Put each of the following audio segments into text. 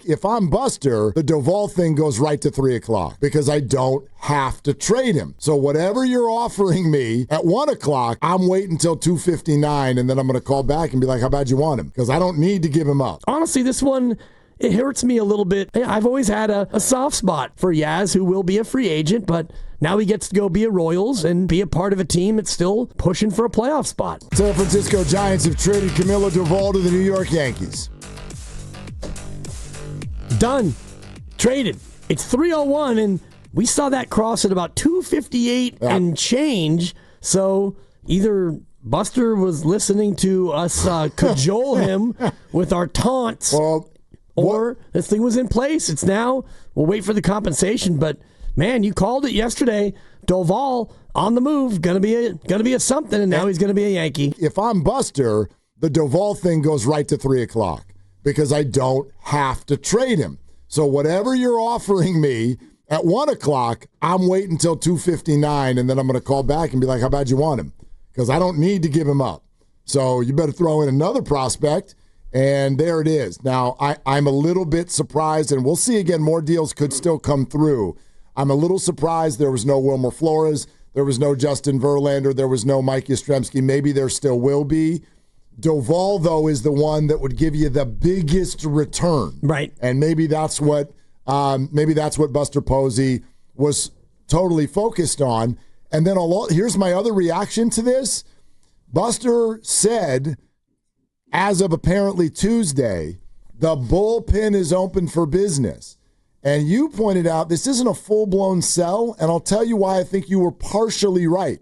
If I'm Buster, the Doval thing goes right to 3 o'clock because I don't have to trade him. So whatever you're offering me at 1 o'clock, I'm waiting until 2:59, and then I'm going to call back and be like, how bad you want him? Because I don't need to give him up. Honestly, this one, it hurts me a little bit. I've always had a soft spot for Yaz, who will be a free agent, but now he gets to go be a Royals and be a part of a team that's still pushing for a playoff spot. San Francisco Giants have traded Camilo Doval to the New York Yankees. Done. Traded. It's 301, and we saw that cross at about 258 and change. So either Buster was listening to us cajole him with our taunts, or this thing was in place. It's now, we'll wait for the compensation. But, man, you called it yesterday. Doval on the move, gonna be a something, and now he's going to be a Yankee. If I'm Buster, the Doval thing goes right to 3 o'clock because I don't have to trade him. So whatever you're offering me at 1 o'clock, I'm waiting until 2:59, and then I'm going to call back and be like, how bad you want him? Because I don't need to give him up. So you better throw in another prospect, and there it is. Now, I'm a little bit surprised, and we'll see again, more deals could still come through. I'm a little surprised there was no Wilmer Flores, there was no Justin Verlander, there was no Mike Yastrzemski. Maybe there still will be. Doval, though, is the one that would give you the biggest return. Right. And maybe that's what Buster Posey was totally focused on. And then here's my other reaction to this. Buster said, as of apparently Tuesday, the bullpen is open for business. And you pointed out this isn't a full-blown sell, and I'll tell you why I think you were partially right.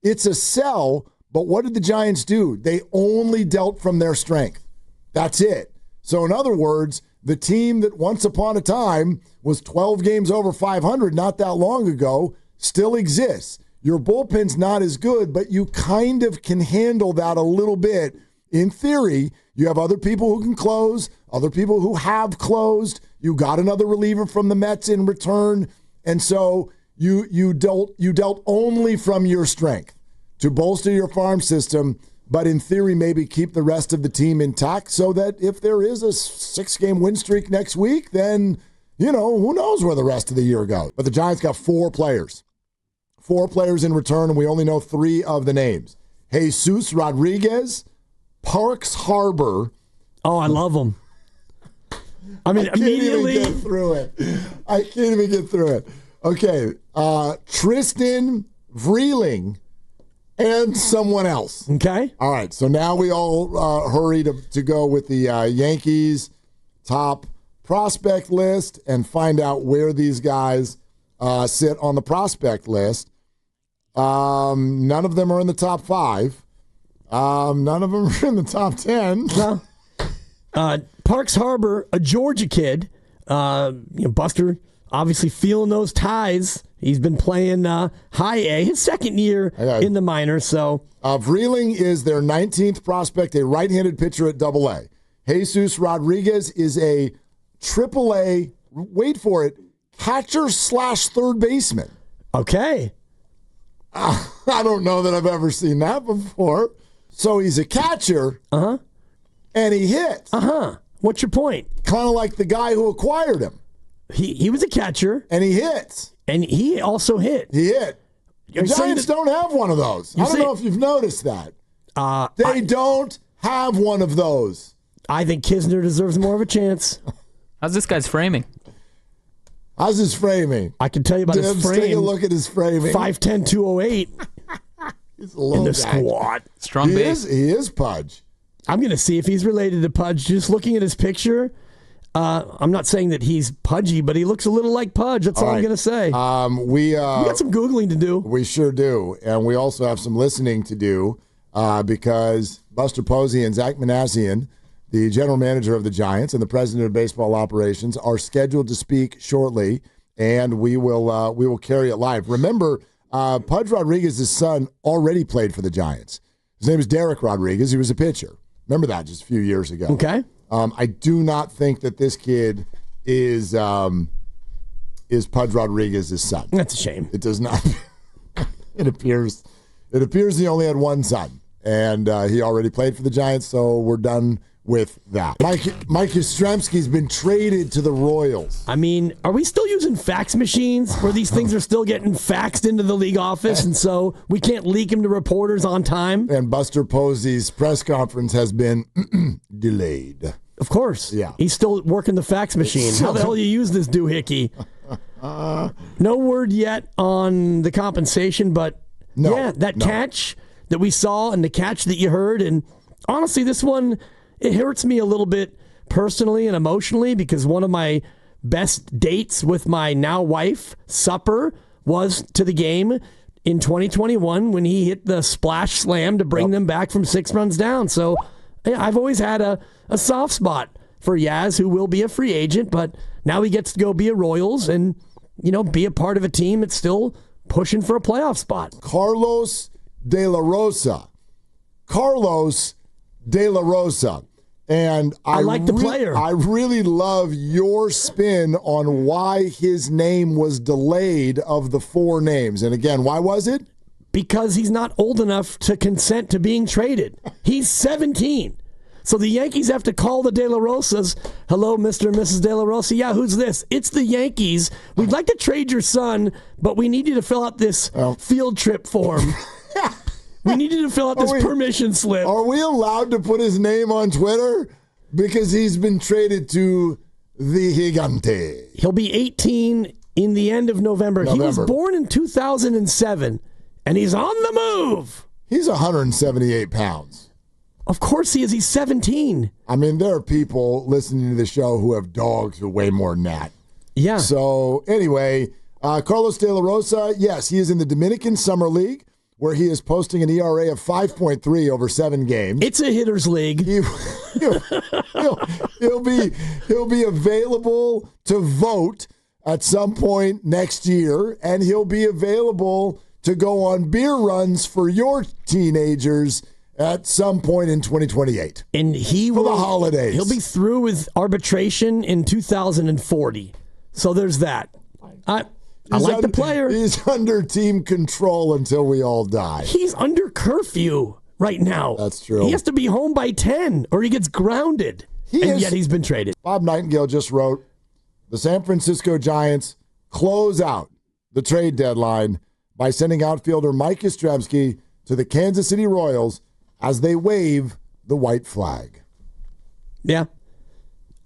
It's a sell, but what did the Giants do? They only dealt from their strength. That's it. So in other words, the team that once upon a time was 12 games over 500 not that long ago still exists. Your bullpen's not as good, but you kind of can handle that a little bit. In theory, you have other people who can close, other people who have closed. You got another reliever from the Mets in return. And so you dealt only from your strength to bolster your farm system, but in theory maybe keep the rest of the team intact so that if there is a 6-game win streak next week, then, who knows where the rest of the year goes. But the Giants got 4 players. 4 players in return, and we only know 3 of the names. Jesus Rodriguez, Parks Harber. Oh, I love him. I mean, immediately. I can't even get through it. Okay. Tristan Vreeland and someone else. Okay. All right. So now we all hurry to go with the Yankees top prospect list and find out where these guys sit on the prospect list. None of them are in the top 5. None of them are in the top 10. No. Parks Harber, a Georgia kid. Buster obviously feeling those ties. He's been playing high A, his second year in the minors. So Vreeland is their 19th prospect, a right-handed pitcher at AA. Jesus Rodriguez is a AAA, wait for it, catcher/third baseman. Okay. I don't know that I've ever seen that before. So he's a catcher, and he hits. What's your point? Kind of like the guy who acquired him. He was a catcher. And he hits. And he also hit. He hit. The Giants don't have one of those. I don't know if you've noticed that. They don't have one of those. I think Kisner deserves more of a chance. How's this guy's framing? How's his framing? I can tell you about his frame. Take a look at his framing. 5'10", 208. He's a little in the guy. squat. Strong base. He is Pudge. I'm going to see if he's related to Pudge. Just looking at his picture, I'm not saying that he's pudgy, but he looks a little like Pudge. That's all I'm going to say. We got some Googling to do. We sure do. And we also have some listening to do because Buster Posey and Zach Manassian, the general manager of the Giants and the president of baseball operations, are scheduled to speak shortly, and we will carry it live. Remember, Pudge Rodriguez's son already played for the Giants. His name is Derek Rodriguez. He was a pitcher. Remember that just a few years ago. Okay. I do not think that this kid is Pudge Rodriguez's son. That's a shame. It does not. It appears he only had one son, and he already played for the Giants. So we're done with that. Mike Yastrzemski's been traded to the Royals. I mean, are we still using fax machines where these things are still getting faxed into the league office and so we can't leak them to reporters on time? And Buster Posey's press conference has been delayed. Of course. Yeah. He's still working the fax machine. How the hell do you use this doohickey? No word yet on the compensation, but catch that we saw and the catch that you heard. And honestly, this one, it hurts me a little bit personally and emotionally because one of my best dates with my now wife, Supper, was to the game in 2021 when he hit the splash slam to bring them back from 6 runs down. So I've always had a soft spot for Yaz, who will be a free agent, but now he gets to go be a Royals and, be a part of a team that's still pushing for a playoff spot. Carlos De La Rosa. And I like the player. I really love your spin on why his name was delayed of the 4 names. And again, why was it? Because he's not old enough to consent to being traded. He's 17. So the Yankees have to call the De La Rosas. Hello, Mr. and Mrs. De La Rosa. Yeah, who's this? It's the Yankees. We'd like to trade your son, but we need you to fill out this field trip form. We need you to fill out this permission slip. Are we allowed to put his name on Twitter? Because he's been traded to the Gigante. He'll be 18 in the end of November. He was born in 2007, and he's on the move. He's 178 pounds. Of course he is. He's 17. I mean, there are people listening to the show who have dogs who weigh more than that. Yeah. So, anyway, Carlos De La Rosa, yes, he is in the Dominican Summer League, where he is posting an ERA of 5.3 over 7 games. It's a hitter's league. He'll be available to vote at some point next year, and he'll be available to go on beer runs for your teenagers at some point in 2028. And for the holidays. He'll be through with arbitration in 2040. So there's that. I like the player. He's under team control until we all die. He's under curfew right now. That's true. He has to be home by 10 or he gets grounded. Yet he's been traded. Bob Nightingale just wrote, the San Francisco Giants close out the trade deadline by sending outfielder Mike Yastrzemski to the Kansas City Royals as they wave the white flag. Yeah.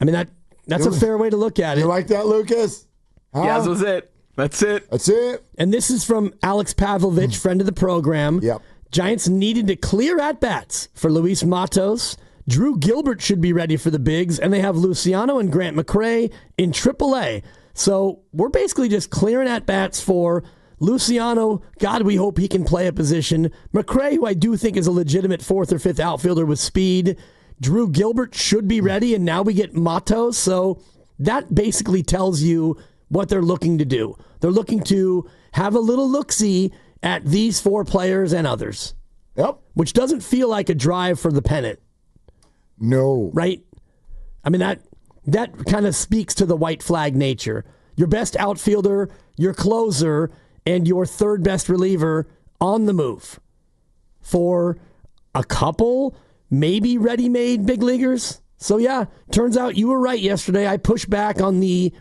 I mean, that's a fair way to look at it. You like that, Lucas? Huh? Yeah, that was it. That's it. And this is from Alex Pavlovich, friend of the program. Yep. Giants needed to clear at-bats for Luis Matos. Drew Gilbert should be ready for the bigs, and they have Luciano and Grant McCray in AAA. So we're basically just clearing at-bats for Luciano. God, we hope he can play a position. McCray, who I do think is a legitimate 4th or 5th outfielder with speed. Drew Gilbert should be ready, and now we get Matos. So that basically tells you what they're looking to do. They're looking to have a little look-see at these 4 players and others. Yep. Which doesn't feel like a drive for the pennant. No. Right? I mean, that kind of speaks to the white flag nature. Your best outfielder, your closer, and your 3rd best reliever on the move for a couple, maybe ready-made big leaguers. So, yeah, turns out you were right yesterday. I pushed back on the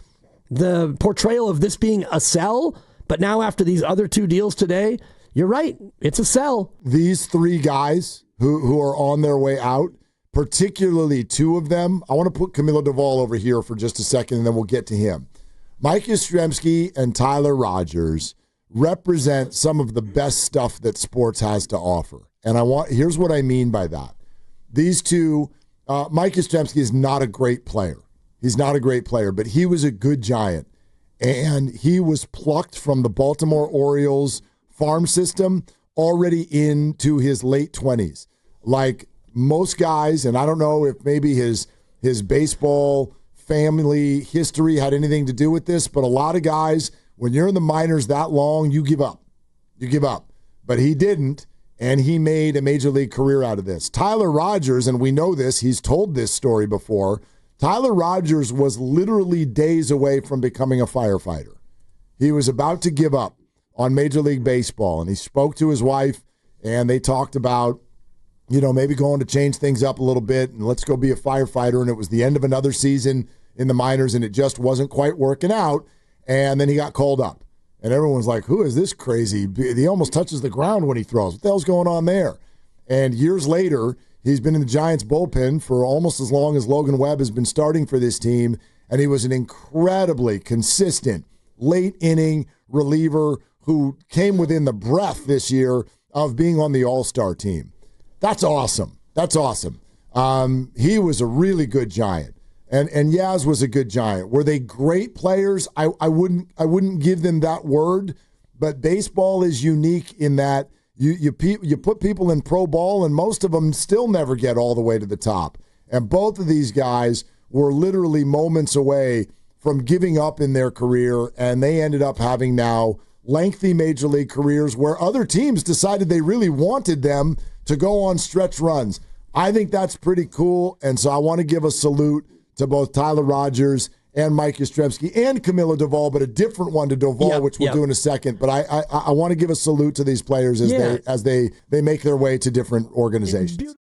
portrayal of this being a sell, but now after these other 2 deals today, you're right. It's a sell. These 3 guys who are on their way out, particularly 2 of them, I want to put Camilo Doval over here for just a second, and then we'll get to him. Mike Yastrzemski and Tyler Rogers represent some of the best stuff that sports has to offer. And here's what I mean by that. These 2, Mike Yastrzemski is not a great player. He's not a great player, but he was a good Giant. And he was plucked from the Baltimore Orioles farm system already into his late 20s. Like most guys, and I don't know if maybe his baseball family history had anything to do with this, but a lot of guys, when you're in the minors that long, you give up. You give up. But he didn't, and he made a major league career out of this. Tyler Rogers, and we know this, he's told this story before, Tyler Rogers was literally days away from becoming a firefighter. He was about to give up on Major League Baseball, and he spoke to his wife, and they talked about maybe going to change things up a little bit and let's go be a firefighter. And it was the end of another season in the minors and it just wasn't quite working out. And then he got called up. And everyone's like, who is this crazy? He almost touches the ground when he throws. What the hell's going on there? And years later, he's been in the Giants bullpen for almost as long as Logan Webb has been starting for this team. And he was an incredibly consistent late inning reliever who came within the breath this year of being on the All-Star team. That's awesome. That's awesome. He was a really good Giant. And Yaz was a good Giant. Were they great players? I wouldn't give them that word, but baseball is unique in that you put people in pro ball and most of them still never get all the way to the top. And both of these guys were literally moments away from giving up in their career, and they ended up having now lengthy major league careers where other teams decided they really wanted them to go on stretch runs. I think that's pretty cool, and so I want to give a salute to both Tyler Rogers and Mike Yastrzemski and Camilo Doval, but a different one to Doval, which we'll do in a second. But I want to give a salute to these players as they make their way to different organizations.